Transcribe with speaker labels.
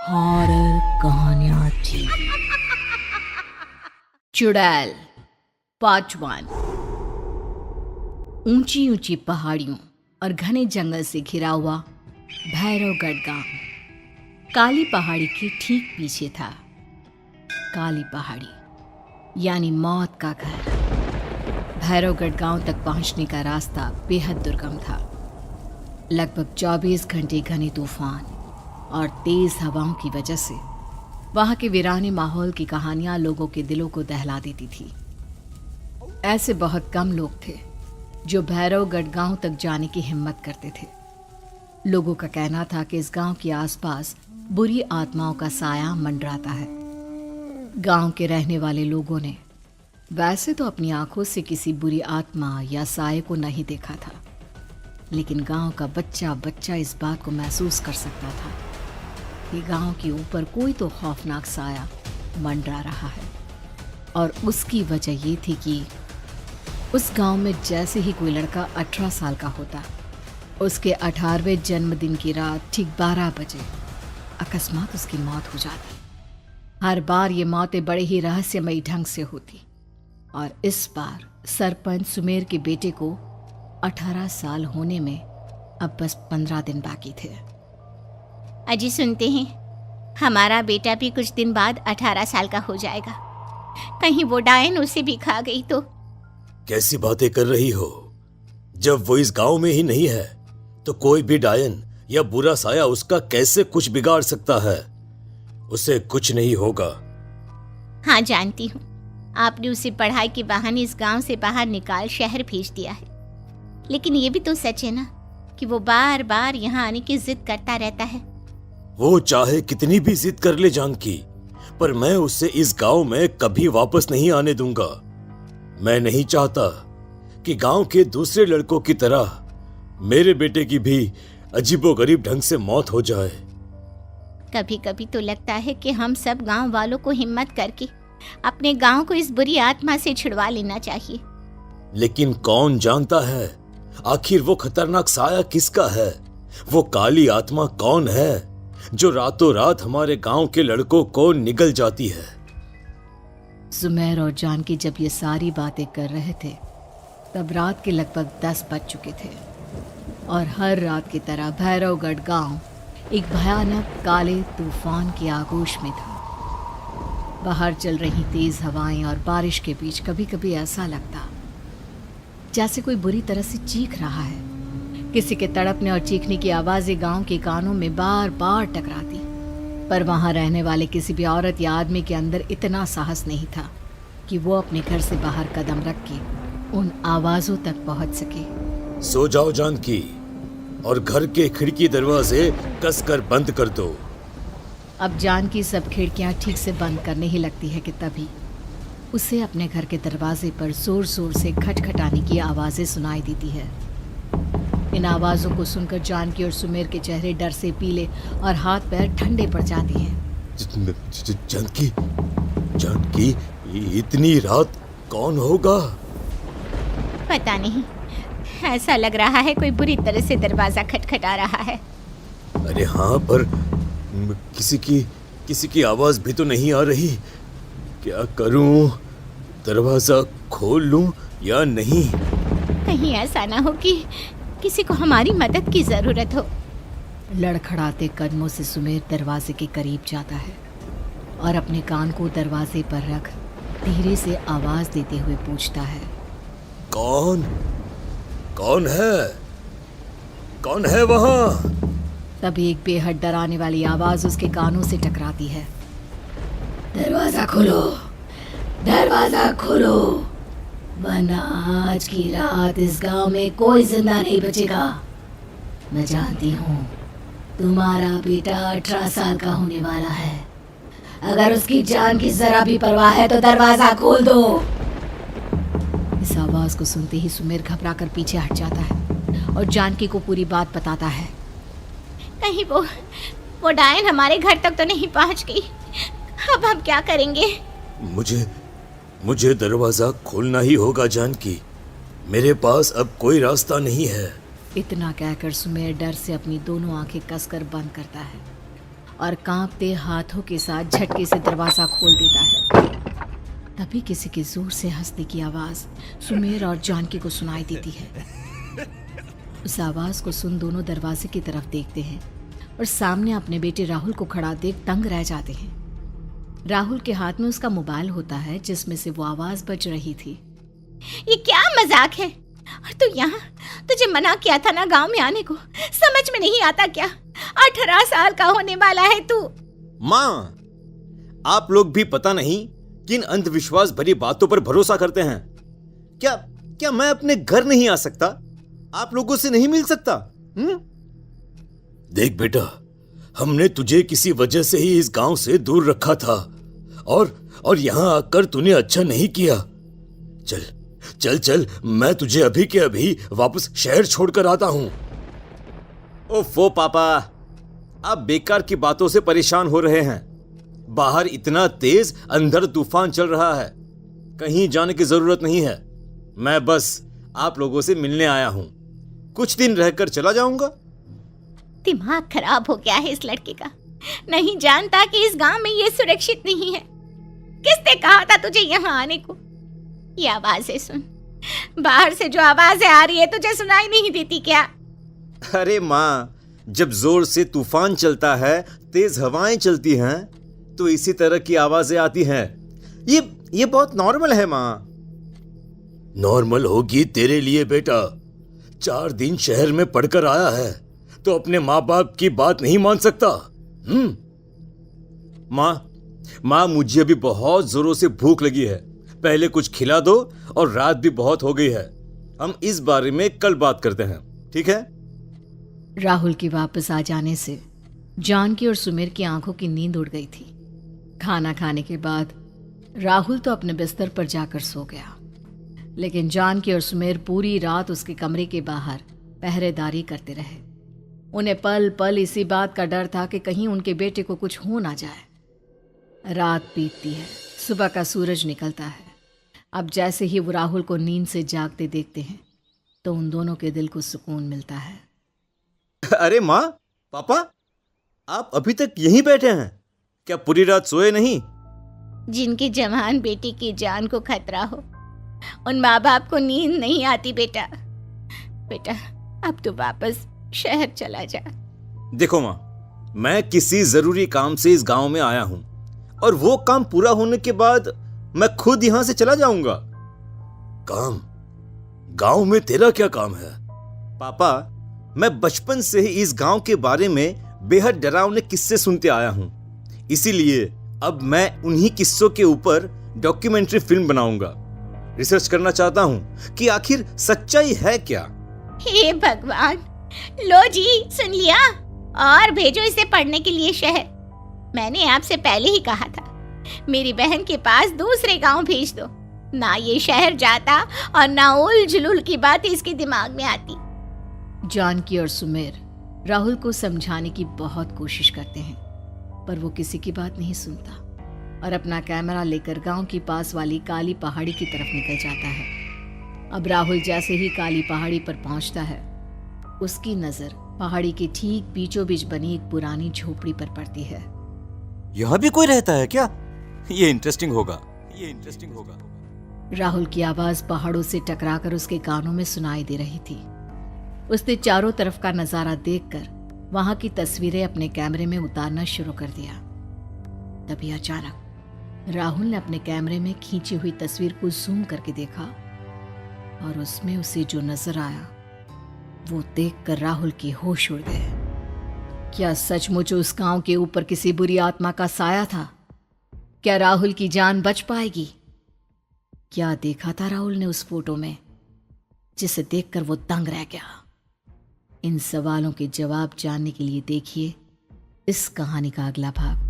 Speaker 1: Horror कहानियां थी। चुड़ैल पार्ट 1। ऊंची ऊंची पहाड़ियों और घने जंगल से घिरा हुआ भैरवगढ़ गांव काली पहाड़ी के ठीक पीछे था। काली पहाड़ी यानी मौत का घर। भैरवगढ़ गांव तक पहुंचने का रास्ता बेहद दुर्गम था। लगभग 24 घंटे घने तूफान और तेज हवाओं की वजह से वहां के वीराने माहौल की कहानियां लोगों के दिलों को दहला देती थी। ऐसे बहुत कम लोग थे जो भैरवगढ़ गांव तक जाने की हिम्मत करते थे। लोगों का कहना था कि इस गांव के आसपास बुरी आत्माओं का साया मंडराता है। गांव के रहने वाले लोगों ने वैसे तो अपनी आंखों से किसी बुरी आत्मा या साये को नहीं देखा था, लेकिन गांव का बच्चा बच्चा इस बात को महसूस कर सकता था कि गांव के ऊपर कोई तो खौफनाक साया मंडरा रहा है। और उसकी वजह ये थी कि उस गांव में जैसे ही कोई लड़का 18 साल का होता, उसके 18वें जन्मदिन की रात ठीक 12 बजे अकस्मात उसकी मौत हो जाती। हर बार ये मौतें बड़े ही रहस्यमयी ढंग से होती और इस बार सरपंच सुमेर के बेटे को 18 साल होने में अब बस 15 दिन बाकी थे।
Speaker 2: अजी सुनते हैं, हमारा बेटा भी कुछ दिन बाद 18 साल का हो जाएगा। कहीं वो डायन उसे भी खा गई तो।
Speaker 3: कैसी बातें कर रही हो? जब वो इस गांव में ही नहीं है तो कोई भी डायन या बुरा साया उसका कैसे कुछ बिगाड़ सकता है? उसे कुछ नहीं होगा।
Speaker 2: हाँ जानती हूँ, आपने उसे पढ़ाई के बहाने इस गांव से बाहर निकाल शहर भेज दिया है, लेकिन ये भी तो सच है ना कि वो बार बार यहाँ आने की जिद करता रहता है।
Speaker 3: वो चाहे कितनी भी जिद कर ले जानकी, पर मैं उसे इस गांव में कभी वापस नहीं आने दूंगा। मैं नहीं चाहता कि गांव के दूसरे लड़कों की तरह मेरे बेटे की भी अजीबोगरीब ढंग से मौत हो जाए।
Speaker 2: कभी कभी तो लगता है कि हम सब गांव वालों को हिम्मत करके अपने गांव को इस बुरी आत्मा से छुड़वा लेना चाहिए।
Speaker 3: लेकिन कौन जानता है आखिर वो खतरनाक साया किसका है? वो काली आत्मा कौन है जो रातों रात हमारे गांव के लड़कों को निगल जाती है?
Speaker 1: सुमेर और जानकी जब ये सारी बातें कर रहे थे तब रात के लगभग 10 बज चुके थे और हर रात की तरह भैरवगढ़ गांव एक भयानक काले तूफान की आगोश में था। बाहर चल रही तेज हवाएं और बारिश के बीच कभी कभी ऐसा लगता जैसे कोई बुरी तरह से चीख रहा है। किसी के तड़पने और चीखने की आवाजें गांव के कानों में बार बार टकराती, पर वहां रहने वाले किसी भी औरत या आदमी के अंदर इतना साहस नहीं था कि वो अपने घर से बाहर कदम रख के उन आवाजों तक पहुंच सके।
Speaker 3: सो जाओ जानकी और घर के खिड़की दरवाजे कसकर बंद कर दो।
Speaker 1: अब जानकी सब खिड़कियां ठीक से बंद करने ही लगती है कि तभी उसे अपने घर के दरवाजे पर जोर जोर से खटखटाने की आवाजें सुनाई देती है। इन आवाजों को सुनकर जानकी और सुमेर के चेहरे डर से पीले और हाथ पैर ठंडे पड़ जाते हैं।
Speaker 3: जानकी, जानकी, इतनी रात कौन होगा?
Speaker 2: पता नहीं, ऐसा लग रहा है कोई बुरी तरह से दरवाजा खटखटा रहा है।
Speaker 3: अरे हाँ, पर किसी की आवाज भी तो नहीं आ रही। क्या करूं? दरवाजा खोल लूं या नहीं?
Speaker 2: कहीं ऐसा ना हो कि किसी को हमारी मदद की जरूरत हो।
Speaker 1: लड़खड़ाते कदमों से सुमेर दरवाजे के करीब जाता है और अपने कान को दरवाजे पर रख धीरे से आवाज देते हुए पूछता है,
Speaker 3: कौन कौन है? कौन है वहां?
Speaker 1: तभी एक बेहद डराने वाली आवाज उसके कानों से टकराती है। दरवाजा खोलो, दरवाजा खोलो, वरना आज की रात इस गांव में कोई जिंदा नहीं बचेगा। मैं जानती हूँ तुम्हारा बेटा 18 साल का होने वाला है। अगर उसकी जान की जरा भी परवाह है तो दरवाजा खोल दो। इस आवाज को सुनते ही सुमेर घबरा कर पीछे हट जाता है और जानकी को पूरी बात बताता है।
Speaker 2: कहीं वो डायन हमारे घर तक तो नहीं पहुंच गई? अब हम क्या करेंगे?
Speaker 3: मुझे दरवाजा खोलना ही होगा जानकी। मेरे पास अब कोई रास्ता नहीं है।
Speaker 1: इतना कहकर सुमेर डर से अपनी दोनों आंखें कसकर बंद करता है और कांपते हाथों के साथ झटके से दरवाज़ा खोल देता है। तभी किसी के जोर से हंसने की आवाज़ सुमेर और जानकी को सुनाई देती है। उस आवाज़ को सुन दोनों दरवाजे की तरफ देखते हैं और सामने अपने बेटे राहुल को खड़ा देख दंग रह जाते हैं। राहुल के हाथ में उसका मोबाइल होता है जिसमें से वो आवाज़ बज रही थी।
Speaker 2: ये क्या मजाक है? और तू यहाँ, तुझे मना किया था ना गांव में आने को, समझ में नहीं आता क्या? 18 साल का होने वाला है तू।
Speaker 3: माँ, आप लोग भी पता नहीं किन अंधविश्वास भरी बातों पर भरोसा करते हैं। क्या क्या मैं अपने घर नहीं आ सकता? आप लोगों से नहीं मिल सकता? देख बेटा, हमने तुझे किसी वजह से ही इस गांव से दूर रखा था और यहां आकर तूने अच्छा नहीं किया। चल चल चल, मैं तुझे अभी के अभी वापस शहर छोड़कर आता हूं। ओफो पापा, आप बेकार की बातों से परेशान हो रहे हैं। बाहर इतना तेज अंधड़ तूफान चल रहा है, कहीं जाने की जरूरत नहीं है। मैं बस आप लोगों से मिलने आया हूं, कुछ दिन रहकर चला जाऊंगा।
Speaker 2: दिमाग खराब हो गया है इस लड़के का, नहीं जानता कि इस गांव में ये सुरक्षित नहीं है। किसने कहा था तुझे यहाँ आने को? ये आवाजें सुन, बाहर से जो आवाजें आ रही है तुझे सुनाई नहीं देती क्या?
Speaker 3: अरे माँ, जब जोर से तूफान चलता है, तेज हवाएं चलती हैं, तो इसी तरह की आवाजें आती हैं। ये बहुत नॉर्मल है माँ। नॉर्मल होगी तेरे लिए बेटा। 4 दिन शहर में पढ़कर आया है तो अपने माँ बाप की बात नहीं मान सकता। माँ, मुझे अभी बहुत जोरों से भूख लगी है, पहले कुछ खिला दो, और रात भी बहुत हो गई है। हम इस बारे में कल बात करते हैं, ठीक है?
Speaker 1: राहुल के वापस आ जाने से जानकी और सुमेर की आंखों की नींद उड़ गई थी। खाना खाने के बाद राहुल तो अपने बिस्तर पर जाकर सो गया, लेकिन जानकी और सुमेर पूरी रात उसके कमरे के बाहर पहरेदारी करते रहे। उन्हें पल पल इसी बात का डर था कि कहीं उनके बेटे को कुछ हो ना जाए। रात बीतती है, सुबह का सूरज निकलता है। अब जैसे ही वो राहुल को नींद से जागते देखते हैं तो उन दोनों के दिल को सुकून मिलता है।
Speaker 3: अरे माँ, पापा, आप अभी तक यहीं बैठे हैं? क्या पूरी रात सोए नहीं?
Speaker 2: जिनकी जवान बेटी की जान को खतरा हो, उन माँ बाप को नींद नहीं आती बेटा। अब तो वापस शहर चला जा।
Speaker 3: देखो माँ, मैं किसी जरूरी काम से इस गांव में आया हूं, और वो काम पूरा होने के बाद मैं खुद यहां से चला जाऊंगा। काम? गांव में तेरा क्या काम है? पापा, मैं बचपन से ही इस गांव के बारे में बेहद डरावने किस्से सुनते आया हूं, इसीलिए अब मैं उन्हीं किस्सों के ऊपर डॉक्यूमेंट्री फिल्म बनाऊंगा। रिसर्च करना चाहता हूं कि आखिर सच्चाई है क्या।
Speaker 2: हे भगवान, लो जी, सुन लिया, और भेजो इसे पढ़ने के लिए शहर। मैंने आपसे पहले ही कहा था, मेरी बहन के पास दूसरे गांव भेज दो। ना ये शहर जाता और ना उल जुलूल की बात इसके दिमाग में आती।
Speaker 1: जानकी और सुमेर राहुल को समझाने की बहुत कोशिश करते हैं, पर वो किसी की बात नहीं सुनता और अपना कैमरा लेकर गांव की पास वाली काली पहाड़ी की तरफ निकल जाता है। अब राहुल जैसे ही काली पहाड़ी पर पहुंचता है, उसकी नजर पहाड़ी के ठीक बीचों बीच बनी एक पुरानी झोपड़ी पर पड़ती है।
Speaker 3: यहाँ भी कोई रहता है क्या? ये इंटरेस्टिंग होगा।
Speaker 1: राहुल की आवाज पहाड़ों से टकराकर उसके कानों में सुनाई दे रही थी। उसने चारों तरफ का नजारा देखकर वहां की तस्वीरें अपने कैमरे में उतारना शुरू कर दिया। तभी अचानक राहुल ने अपने कैमरे में खींची हुई तस्वीर को जूम करके देखा, और उसमें उसे जो नजर आया वो देखकर राहुल की होश उड़ गए। क्या सचमुच उस गांव के ऊपर किसी बुरी आत्मा का साया था? क्या राहुल की जान बच पाएगी? क्या देखा था राहुल ने उस फोटो में जिसे देखकर वो दंग रह गया? इन सवालों के जवाब जानने के लिए देखिए इस कहानी का अगला भाग।